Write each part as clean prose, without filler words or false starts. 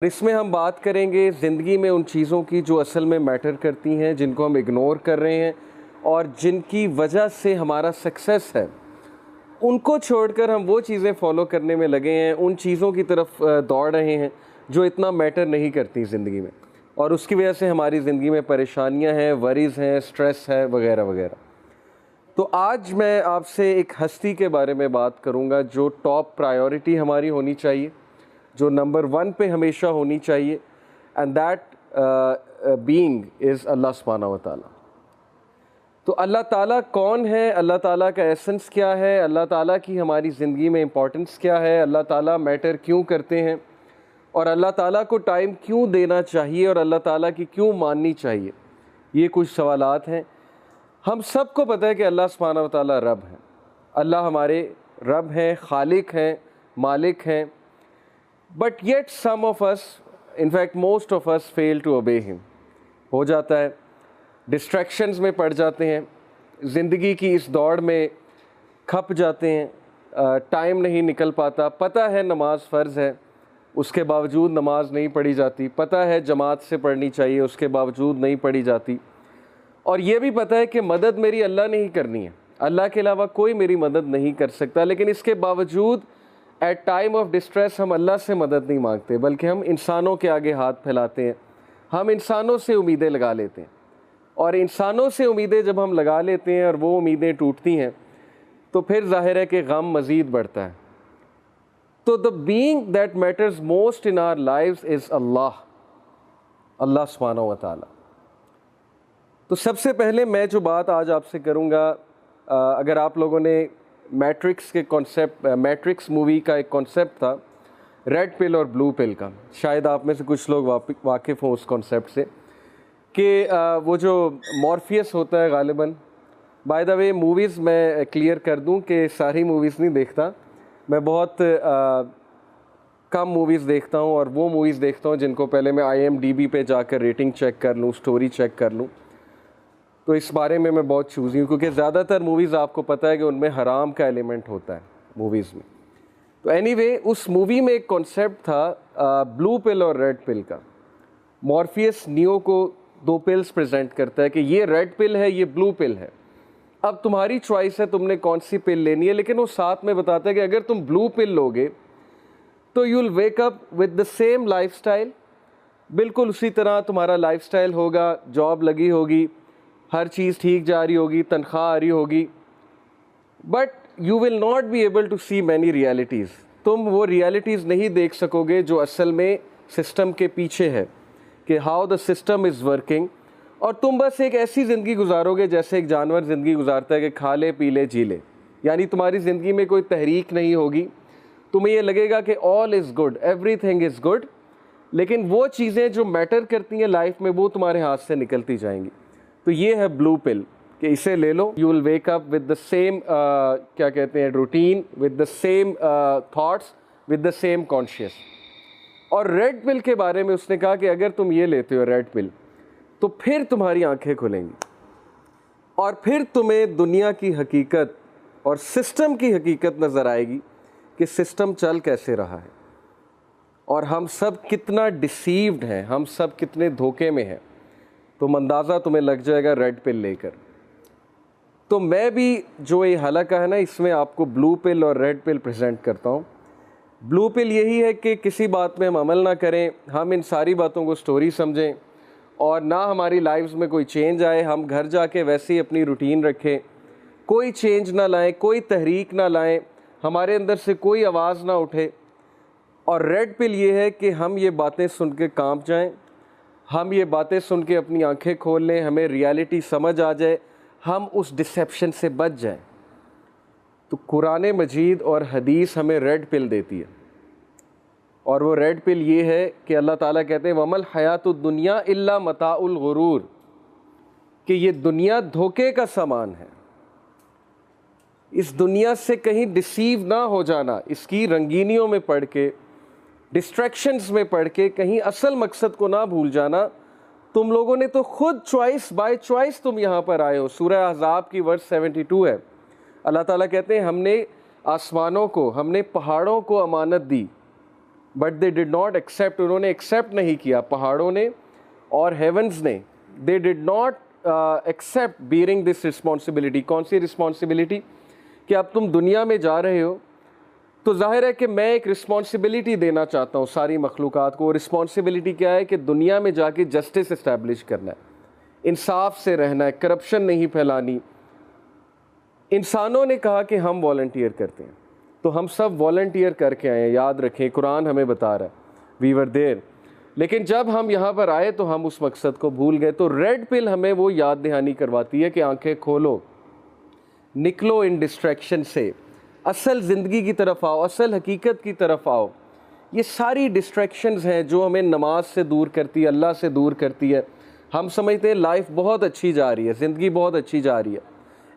इसमें हम बात करेंगे ज़िंदगी में उन चीज़ों की जो असल में मैटर करती हैं, जिनको हम इग्नोर कर रहे हैं और जिनकी वजह से हमारा सक्सेस है, उनको छोड़कर हम वो चीज़ें फॉलो करने में लगे हैं, उन चीज़ों की तरफ दौड़ रहे हैं जो इतना मैटर नहीं करती ज़िंदगी में, और उसकी वजह से हमारी ज़िंदगी में परेशानियां हैं, वरीज़ हैं, स्ट्रेस है वगैरह वगैरह। तो आज मैं आपसे एक हस्ती के बारे में बात करूंगा जो टॉप प्रायोरिटी हमारी होनी चाहिए, जो नंबर 1 पे हमेशा होनी चाहिए, एंड दैट बीइंग इज़ अल्लाह सुब्हानहू व तआला। तो अल्लाह ताला कौन है, अल्लाह ताला का एसेंस क्या है, अल्लाह ताला की हमारी ज़िंदगी में इम्पोर्टेंस क्या है, अल्लाह ताला मैटर क्यों करते हैं और अल्लाह ताला को टाइम क्यों देना चाहिए और अल्लाह ताला की क्यों माननी चाहिए, ये कुछ सवालात हैं। हम सबको पता है कि अल्लाह सुब्हानहू व तआला रब हैं, अल्लाह हमारे रब हैं, खालिक हैं, मालिक हैं, but yet some of us, in fact most of us fail to obey him. हो जाता है, डिस्ट्रैक्शंस में पड़ जाते हैं, ज़िंदगी की इस दौड़ में खप जाते हैं, टाइम नहीं निकल पाता। पता है नमाज फ़र्ज़ है, उसके बावजूद नमाज नहीं पढ़ी जाती। पता है जमात से पढ़नी चाहिए, उसके बावजूद नहीं पढ़ी जाती। और ये भी पता है कि मदद मेरी अल्लाह ने ही करनी है, अल्लाह के अलावा कोई मेरी मदद नहीं कर सकता। लेकिन इसके बावजूद एट टाइम ऑफ डिस्ट्रेस हम अल्लाह से मदद नहीं मांगते, बल्कि हम इंसानों के आगे हाथ फैलाते हैं, हम इंसानों से उम्मीदें लगा लेते हैं। और इंसानों से उम्मीदें जब हम लगा लेते हैं और वो उम्मीदें टूटती हैं, तो फिर जाहिर है कि गम मज़ीद बढ़ता है। तो the being that matters most in our lives is Allah, Allah सुब्हानहू व तआला। तो सबसे पहले मैं जो बात आज आपसे करूँगा, अगर आप लोगों ने मैट्रिक्स के कॉन्सेप्ट, मैट्रिक्स मूवी का एक कॉन्सेप्ट था रेड पिल और ब्लू पिल का, शायद आप में से कुछ लोग वाकिफ़ हों उस कॉन्सेप्ट से, कि वो जो मॉर्फियस होता है गालिबन, बाय द वे मूवीज़ मैं क्लियर कर दूं कि सारी मूवीज़ नहीं देखता, मैं बहुत कम मूवीज़ देखता हूं, और वो मूवीज़ देखता हूं जिनको पहले मैं IMDb पे जाकर रेटिंग चेक कर लूं, स्टोरी चेक कर लूं। तो इस बारे में मैं बहुत चूज़ी हूँ, क्योंकि ज़्यादातर मूवीज़ आपको पता है कि उनमें हराम का एलिमेंट होता है मूवीज़ में। तो एनीवे, उस मूवी में एक कॉन्सेप्ट था ब्लू पिल और रेड पिल का। मॉर्फियस नियो को 2 पिल्स प्रेजेंट करता है कि ये रेड पिल है, ये ब्लू पिल है, अब तुम्हारी चॉइस है तुमने कौन सी पिल लेनी है। लेकिन वो साथ में बताता है कि अगर तुम ब्लू पिल लोगे तो you will wake up with the same lifestyle, बिल्कुल उसी तरह तुम्हारा लाइफस्टाइल होगा, जॉब लगी होगी, हर चीज़ ठीक जा रही होगी, तनख्वाह आ रही होगी, but you will not be able to see many realities. तुम वो रियलिटीज़ नहीं देख सकोगे जो असल में सिस्टम के पीछे है, कि how the system is working, और तुम बस एक ऐसी ज़िंदगी गुजारोगे जैसे एक जानवर ज़िंदगी गुजारता है कि खा ले पी ले जी ले। यानी तुम्हारी ज़िंदगी में कोई तहरीक नहीं होगी, तुम्हें ये लगेगा कि all is good, everything is good, लेकिन वो चीज़ें जो मैटर करती हैं लाइफ में वो तुम्हारे हाथ से निकलती जाएंगी। तो ये है ब्लू पिल, कि इसे ले लो, you will wake up with the same क्या कहते हैं routine, with the same thoughts, with the same conscious. और रेड पिल के बारे में उसने कहा कि अगर तुम ये लेते हो रेड पिल, तो फिर तुम्हारी आंखें खुलेंगी और फिर तुम्हें दुनिया की हकीकत और सिस्टम की हकीकत नज़र आएगी कि सिस्टम चल कैसे रहा है और हम सब कितना डिसीव्ड हैं, हम सब कितने धोखे में हैं। तो अंदाज़ा तुम्हें लग जाएगा रेड पिल लेकर। तो मैं भी जो ये हलका है ना, इसमें आपको ब्लू पिल और रेड पिल प्रेजेंट करता हूँ। ब्लू पिल यही है कि किसी बात में हम अमल ना करें, हम इन सारी बातों को स्टोरी समझें और ना हमारी लाइफ्स में कोई चेंज आए, हम घर जाके वैसे ही अपनी रूटीन रखें, कोई चेंज ना लाएं, कोई तहरीक ना लाएं, हमारे अंदर से कोई आवाज़ ना उठे। और रेड पिल ये है कि हम ये बातें सुन के कांप जाएं, हम ये बातें सुन के अपनी आंखें खोल लें, हमें रियलिटी समझ आ जाए, हम उस डिसेप्शन से बच जाएं। तो कुरान मजीद और हदीस हमें रेड पिल देती है, और वो रेड पिल ये है कि अल्लाह ताला कहते हैं वमल हयातुद दुनिया इल्ला मताउल गुरूर, कि ये दुनिया धोखे का सामान है। इस दुनिया से कहीं डिसीव ना हो जाना, इसकी रंगीनियों में पढ़ के, डिस्ट्रैक्शंस में पढ़ के कहीं असल मकसद को ना भूल जाना। तुम लोगों ने तो खुद चॉइस बाय चॉइस तुम यहाँ पर आए हो। सूरह अहज़ाब की वर्स 72 है, अल्लाह ताला कहते हैं हमने आसमानों को, हमने पहाड़ों को अमानत दी, but they did not accept, उन्होंने एक्सेप्ट नहीं किया, पहाड़ों ने और हेवंस ने, they did not accept bearing this responsibility. कौन सी रिस्पॉन्सिबिलिटी? कि अब तुम दुनिया में जा रहे हो तो जाहिर है कि मैं एक रिस्पॉन्सिबिलिटी देना चाहता हूँ सारी मखलूक़ात को। रिस्पॉन्सिबिलिटी क्या है? कि दुनिया में जाके जस्टिस इस्टेब्लिश करना है, इंसाफ से रहना है, करप्शन नहीं फैलानी। इंसानों ने कहा कि हम वॉलंटियर करते हैं, तो हम सब वॉलंटियर करके आए हैं। याद रखें, कुरान हमें बता रहा है, वी वर देयर। लेकिन जब हम यहाँ पर आए तो हम उस मकसद को भूल गए। तो रेड पिल हमें वो याद दहानी करवाती है कि आंखें खोलो, निकलो इन डिस्ट्रैक्शन से, असल ज़िंदगी की तरफ आओ, असल हकीकत की तरफ आओ। ये सारी डिस्ट्रैक्शंस हैं जो हमें नमाज से दूर करती है, अल्लाह से दूर करती है। हम समझते हैं लाइफ बहुत अच्छी जा रही है, ज़िंदगी बहुत अच्छी जा रही है,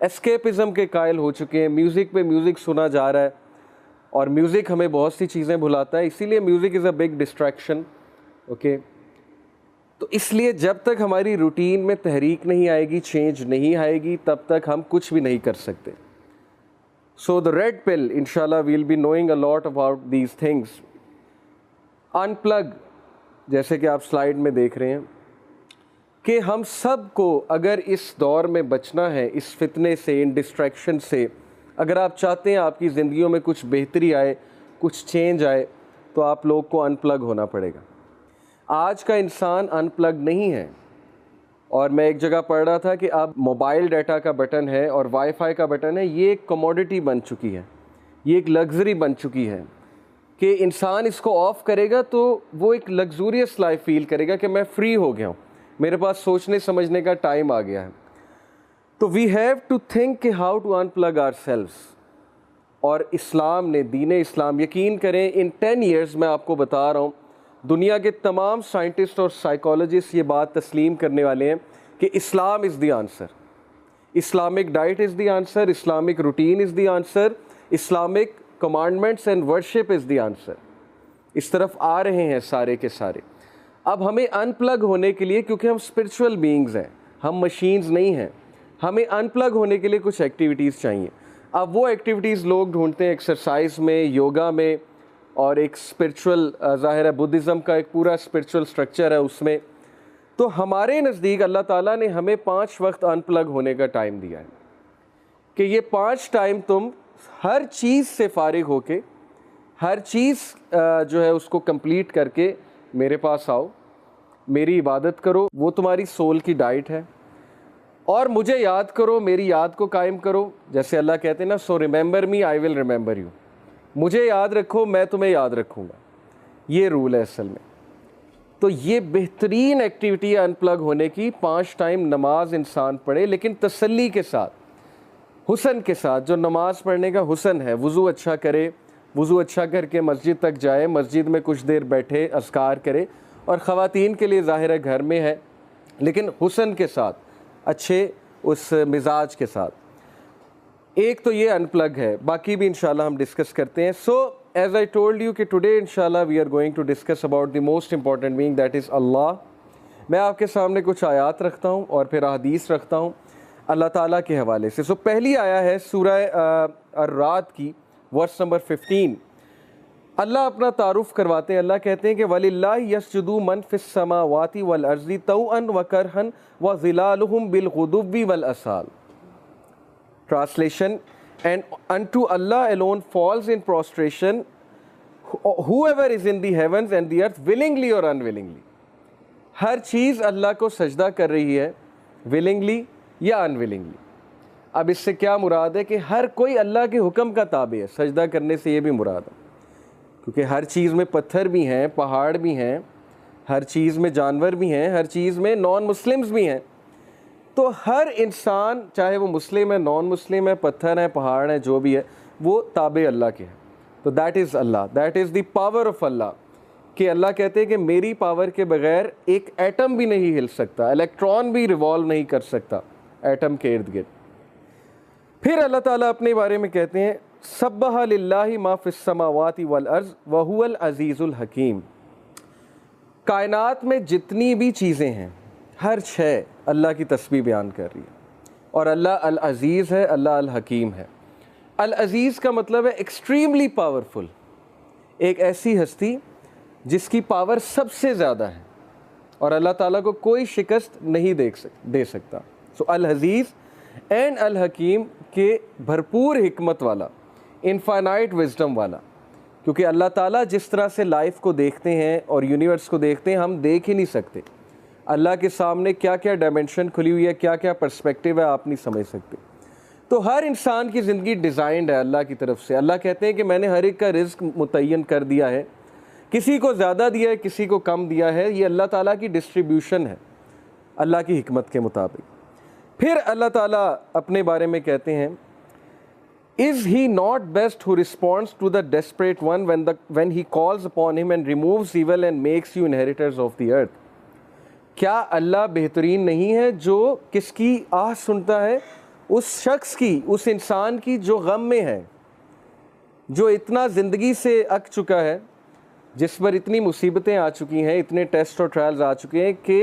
एस्केपिज़म के कायल हो चुके हैं, म्यूज़िक पे म्यूज़िक सुना जा रहा है और म्यूज़िक हमें बहुत सी चीज़ें भुलाता है, इसीलिए music is a big distraction. Okay, तो इसलिए जब तक हमारी रूटीन में तहरीक नहीं आएगी, चेंज नहीं आएगी, तब तक हम कुछ भी नहीं कर सकते। सो द रेड पिल, इंशाल्लाह we'll be knowing a lot about these things. Unplug, जैसे कि आप स्लाइड में देख रहे हैं कि हम सब को अगर इस दौर में बचना है, इस फितने से, इन डिस्ट्रैक्शन से, अगर आप चाहते हैं आपकी ज़िंदगियों में कुछ बेहतरी आए, कुछ चेंज आए, तो आप लोग को अनप्लग होना पड़ेगा। आज का इंसान अनप्लग नहीं है। और मैं एक जगह पढ़ रहा था कि अब मोबाइल डाटा का बटन है और वाईफाई का बटन है, ये एक कमोडिटी बन चुकी है, ये एक लग्जरी बन चुकी है कि इंसान इसको ऑफ़ करेगा तो वो एक लग्जूरियस लाइफ फील करेगा कि मैं फ्री हो गया हूँ, मेरे पास सोचने समझने का टाइम आ गया है। तो वी हैव टू थिंक कि हाउ टू अनप्लग आवरसेल्व्स। और इस्लाम ने, दीन इस्लाम, यकीन करें इन 10 ईयर्स मैं आपको बता रहा हूँ, दुनिया के तमाम साइंटिस्ट और साइकोलॉजिस्ट ये बात तस्लीम करने वाले हैं कि Islam is the answer, Islamic diet is the answer, Islamic routine is the answer, Islamic commandments and worship is the answer. इस तरफ आ रहे हैं सारे के सारे। अब हमें अनप्लग होने के लिए, क्योंकि हम स्पिरिचुअल बीइंग्स हैं, हम मशीन्स नहीं हैं, हमें अनप्लग होने के लिए कुछ एक्टिविटीज़ चाहिए। अब वो एक्टिविटीज़ लोग ढूंढते हैं एक्सरसाइज में, योगा में, और एक स्पिरिचुअल, ज़ाहिर है बुद्धिज़्म का एक पूरा स्पिरिचुअल स्ट्रक्चर है उसमें। तो हमारे नज़दीक अल्लाह ताला ने हमें 5 वक्त अनप्लग होने का टाइम दिया है कि ये 5 टाइम तुम हर चीज़ से फ़ारिग होके, हर चीज़ जो है उसको कंप्लीट करके मेरे पास आओ, मेरी इबादत करो, वो तुम्हारी सोल की डाइट है, और मुझे याद करो, मेरी याद को कायम करो। जैसे अल्लाह कहते हैं ना, so remember me I will remember you, मुझे याद रखो, मैं तुम्हें याद रखूँगा। ये रूल है असल में। तो ये बेहतरीन एक्टिविटी है अनप्लग होने की। 5 टाइम नमाज इंसान पढ़े, लेकिन तसल्ली के साथ, हुसन के साथ। जो नमाज पढ़ने का हुसन है, वज़ू अच्छा करे, वज़ू अच्छा करके मस्जिद तक जाए, मस्जिद में कुछ देर बैठे, अस्कार करे, और ख़वातीन के लिए ज़ाहिर है घर में है, लेकिन हुसन के साथ, अच्छे उस मिजाज के साथ। एक तो ये अनप्लग है, बाकी भी इंशाल्लाह हम डिस्कस करते हैं। So as I told you कि टुडे इंशाल्लाह we are going to discuss about the most important being, that is Allah. मैं आपके सामने कुछ आयात रखता हूँ और फिर हदीस रखता हूँ अल्लाह ताला के हवाले से। सो पहली आया है सूरह अर्राद की, वर्स नंबर 15। अल्लाह अपना तारुफ करवाते हैं। अल्लाह कहते हैं कि वलिल्लाहि यसजुदु मन फिस समावाति वल अर्ज़ि तौअन व करहन व ज़िलालुहुम बिल गुदुव्वि वल असाल। Translation, and unto Allah alone falls in prostration whoever is in the heavens and the earth, willingly or unwillingly। हर चीज़ अल्लाह को सजदा कर रही है, willingly या unwillingly। अब इससे क्या मुराद है कि हर कोई अल्लाह के हुक्म का ताबे है। सजदा करने से ये भी मुराद है, क्योंकि हर चीज़ में पत्थर भी हैं, पहाड़ भी हैं, हर चीज़ में जानवर भी हैं, हर चीज़ में नॉन मुस्लिम्स भी हैं। तो हर इंसान, चाहे वो मुस्लिम है, नॉन मुस्लिम है, पत्थर है, पहाड़ है, जो भी है, वो ताबे अल्लाह के हैं। तो that is Allah, that is the power of Allah. कि अल्लाह कहते हैं कि मेरी पावर के बगैर एक एटम भी नहीं हिल सकता, इलेक्ट्रॉन भी रिवॉल्व नहीं कर सकता एटम के इर्द गिर्द। फिर अल्लाह ताला अपने बारे में कहते हैं, सब्बहा लिल्लाहि मा फिस समावाति वल अर्ज़ व हुवल अज़ीज़ुल हकीम। कायनात में जितनी भी चीज़ें हैं, हर शय अल्लाह की तस्बीह बयान कर रही है। और अल्लाह अल अज़ीज़ है, अल्लाह अल हकीम है। अल अज़ीज़ का मतलब है एक्सट्रीमली पावरफुल, एक ऐसी हस्ती जिसकी पावर सबसे ज़्यादा है और अल्लाह ताला को कोई शिकस्त नहीं दे सकता। सो अल अज़ीज़ एंड अल हकीम के भरपूर हिकमत वाला, इनफाइनाइट विजडम वाला, क्योंकि अल्लाह ताला जिस तरह से लाइफ को देखते हैं और यूनिवर्स को देखते हैं हम देख ही नहीं सकते। अल्लाह के सामने क्या क्या डायमेंशन खुली हुई है, क्या क्या पर्सपेक्टिव है, आप नहीं समझ सकते। तो हर इंसान की ज़िंदगी डिज़ाइंड है अल्लाह की तरफ से। अल्लाह कहते हैं कि मैंने हर एक का रिज़्क मुतय्यन कर दिया है, किसी को ज़्यादा दिया है, किसी को कम दिया है। ये अल्लाह ताला की डिस्ट्रीब्यूशन है अल्लाह की हिकमत के मुताबिक। फिर अल्लाह ताला अपने बारे में कहते हैं, is he not best who responds to the desperate one when he calls upon him and removes evil and makes you inheritors of the earth. क्या अल्लाह बेहतरीन नहीं है जो किसकी आह सुनता है? उस शख्स की, उस इंसान की जो गम में है, जो इतना ज़िंदगी से अक चुका है, जिस पर इतनी मुसीबतें आ चुकी हैं, इतने टेस्ट और ट्रायल्स आ चुके हैं कि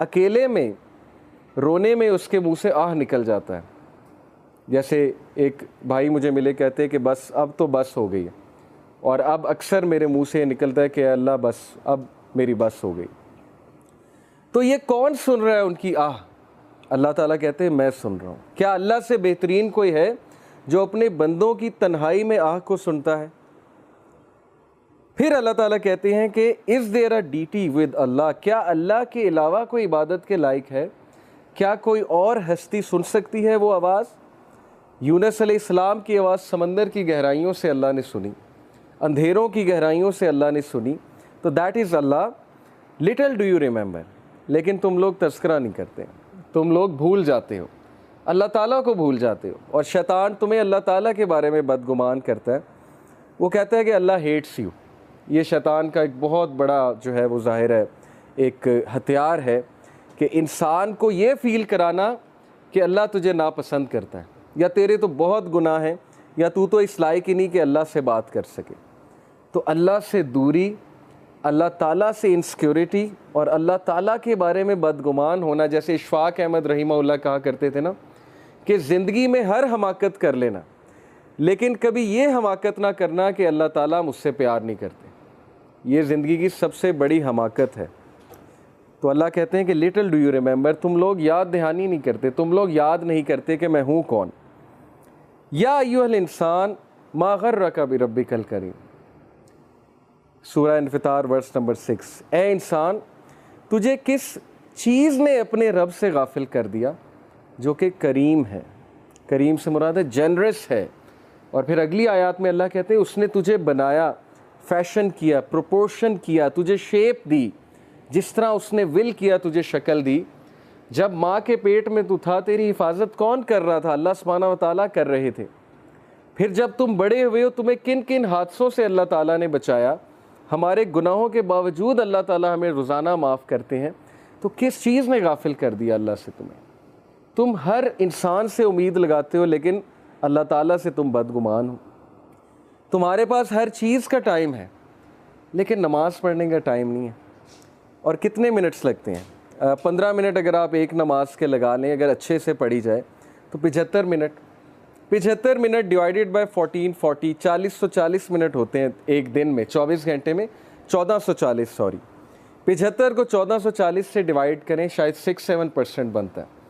अकेले में रोने में उसके मुंह से आह निकल जाता है। जैसे एक भाई मुझे मिले, कहते हैं कि बस अब तो बस हो गई है, और अब अक्सर मेरे मुंह से निकलता है कि अल्लाह बस अब मेरी बस हो गई। तो ये कौन सुन रहा है उनकी आह? अल्लाह ताला कहते हैं मैं सुन रहा हूँ। क्या अल्लाह से बेहतरीन कोई है जो अपने बंदों की तन्हाई में आह को सुनता है? फिर अल्लाह ताला कहते हैं कि is there a deity with Allah, क्या अल्लाह के अलावा कोई इबादत के लायक है? क्या कोई और हस्ती सुन सकती है वो आवाज़? यूनुस अलैहिस्सलाम की आवाज़ समंदर की गहराइयों से अल्लाह ने सुनी, अंधेरों की गहराइयों से अल्लाह ने सुनी। तो that is Allah. Little do you remember, लेकिन तुम लोग तज़किरा नहीं करते, तुम लोग भूल जाते हो, अल्लाह ताला को भूल जाते हो। और शैतान तुम्हें अल्लाह ताला के बारे में बदगुमान करता है। वो कहता है कि अल्लाह हेट्स यू। ये शैतान का एक बहुत बड़ा जो है वो ज़ाहिर है एक हथियार है कि इंसान को ये फ़ील कराना कि अल्लाह तुझे नापसंद करता है, या तेरे तो बहुत गुनाह हैं, या तू तो इस लायक ही नहीं कि अल्लाह से बात कर सके। तो अल्लाह से दूरी, अल्लाह ताला से इनसिक्योरिटी और अल्लाह ताला के बारे में बदगुमान होना, जैसे इशफाक अहमद रहीमहुल्लाह कहा करते थे ना कि ज़िंदगी में हर हमाकत कर लेना, लेकिन कभी ये हमाकत ना करना कि अल्लाह ताला मुझसे प्यार नहीं करते। ये ज़िंदगी की सबसे बड़ी हमाकत है। तो अल्लाह कहते हैं कि लिटिल डू यू रिमेंबर, तुम लोग याद दहानी नहीं करते, तुम लोग याद नहीं करते कि मैं हूँ कौन। या अय्युहल इंसान मा गर्रक बिरब्बिकल करीम, सूरह इन्फितार वर्स नंबर 6। ए इंसान, तुझे किस चीज़ ने अपने रब से गाफिल कर दिया जो कि करीम है। करीम से मुराद है जनरस है। और फिर अगली आयत में अल्लाह कहते हैं उसने तुझे बनाया, फैशन किया, प्रोपोर्शन किया, तुझे शेप दी, जिस तरह उसने विल किया तुझे शक्ल दी। जब माँ के पेट में तू था तेरी हिफाजत कौन कर रहा था? अल्लाह सुब्हानहू व तआला कर रहे थे। फिर जब तुम बड़े हुए हो तुम्हें किन किन हादसों से अल्लाह ताला ने बचाया। हमारे गुनाहों के बावजूद अल्लाह ताला हमें रोज़ाना माफ़ करते हैं। तो किस चीज़ ने गाफिल कर दिया अल्लाह से तुम्हें? तुम हर इंसान से उम्मीद लगाते हो, लेकिन अल्लाह ताला से तुम बदगुमान हो। तुम्हारे पास हर चीज़ का टाइम है, लेकिन नमाज़ पढ़ने का टाइम नहीं है। और कितने मिनट्स लगते हैं? 15 मिनट अगर आप एक नमाज के लगा लें, अगर अच्छे से पढ़ी जाए तो 75 minute. 75 minute divided by 14, 40, 40 minute होते हैं एक दिन में, 24 घंटे में 1440, सॉरी 75 को 1440 से डिवाइड करें, शायद 6-7% बनता है।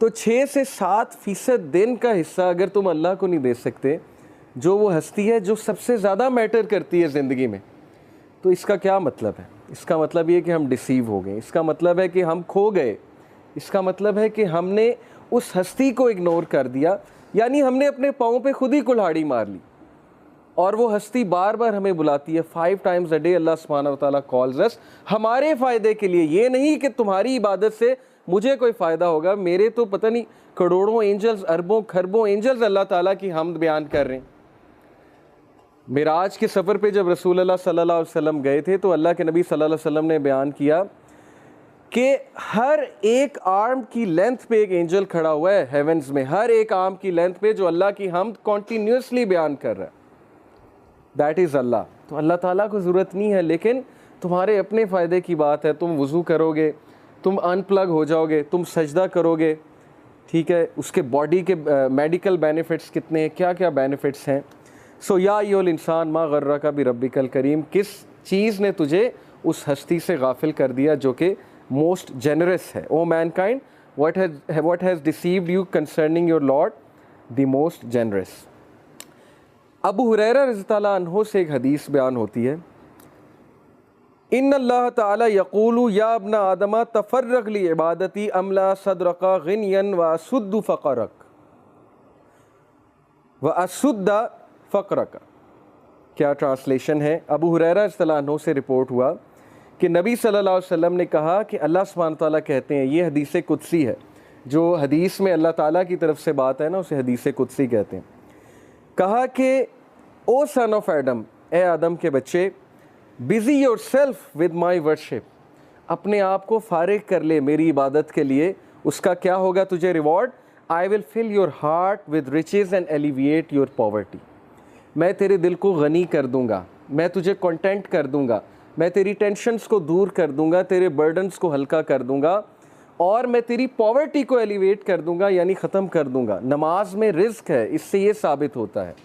तो 6 से 7% दिन का हिस्सा अगर तुम अल्लाह को नहीं दे सकते, जो वो हस्ती है जो सबसे ज़्यादा मैटर करती है ज़िंदगी में, तो इसका क्या मतलब है? इसका मतलब ये कि हम डिसीव हो गए, इसका मतलब है कि हम खो गए, इसका मतलब है कि हमने उस हस्ती को इग्नोर कर दिया, यानी हमने अपने पाँव पे खुद ही कुल्हाड़ी मार ली। और वो हस्ती बार बार हमें बुलाती है 5 times a day। अल्लाह सुब्हानहू व तआला कॉल्स अस, हमारे फ़ायदे के लिए। ये नहीं कि तुम्हारी इबादत से मुझे कोई फ़ायदा होगा, मेरे तो पता नहीं करोड़ों एंजल्स, अरबों खरबों एंजल्स अल्लाह ताला की हमद बयान कर रहे हैं। मिराज के सफ़र पे जब रसूल अल्लाह सल्लल्लाहु अलैहि वसल्लम गए थे तो अल्लाह के नबी सल्लल्लाहु अलैहि वसल्लम ने बयान किया कि हर एक आर्म की लेंथ पे एक एंजल खड़ा हुआ है हेवंस में, हर एक आर्म की लेंथ पे जो अल्लाह की हमद कॉन्टीन्यूसली बयान कर रहा है। दैट इज़ अल्लाह। तो अल्लाह ताला को ज़रूरत नहीं है, लेकिन तुम्हारे अपने फ़ायदे की बात है। तुम वज़ू करोगे, तुम अनप्लग हो जाओगे, तुम सजदा करोगे, ठीक है, उसके बॉडी के मेडिकल बेनिफिट्स कितने हैं, क्या क्या बेनिफिट्स हैं। सो या अय्युहल इंसान मा गर्रका बिरब्बिकल करीम, किस चीज़ ने तुझे उस हस्ती से गाफिल कर दिया जो कि मोस्ट जेनरस है। ओ Mankind, what has deceived you concerning your Lord, the most generous। अबू हुरैरा रज़ियल्लाहु अन्हु से एक हदीस बयान होती है, इन अल्लाह ताला यक़ूलु या अब्ना आदमा तफ़र्रक़ ली इबादती अमला सदरक़ा ग़िनियन व असुद्दु फ़क़रक व असुद्दा फ़क़रक। क्या ट्रांसलेशन है? अबू हुरैरा रज़ियल्लाहु अन्हु से रिपोर्ट हुआ कि नबी सल्लल्लाहु अलैहि वसल्लम ने कहा कि अल्लाह सुब्हानहू व तआला कहते हैं, ये हदीस कुदसी है, जो हदीस में अल्लाह ताला की तरफ से बात है ना, उसे हदीस कुदसी कहते हैं। कहा कि ओ सन ऑफ एडम, ए आदम के बच्चे, busy your self with my worship, अपने आप को फारिग कर ले मेरी इबादत के लिए, उसका क्या होगा तुझे reward? I will fill your heart with riches and alleviate your poverty. मैं तेरे दिल को गनी कर दूंगा, मैं तुझे कंटेंट कर दूंगा, मैं तेरी टेंशन्स को दूर कर दूंगा, तेरे बर्डन्स को हल्का कर दूंगा, और मैं तेरी पॉवर्टी को एलिवेट कर दूंगा, यानी ख़त्म कर दूंगा। नमाज में रिज़्क है, इससे ये साबित होता है।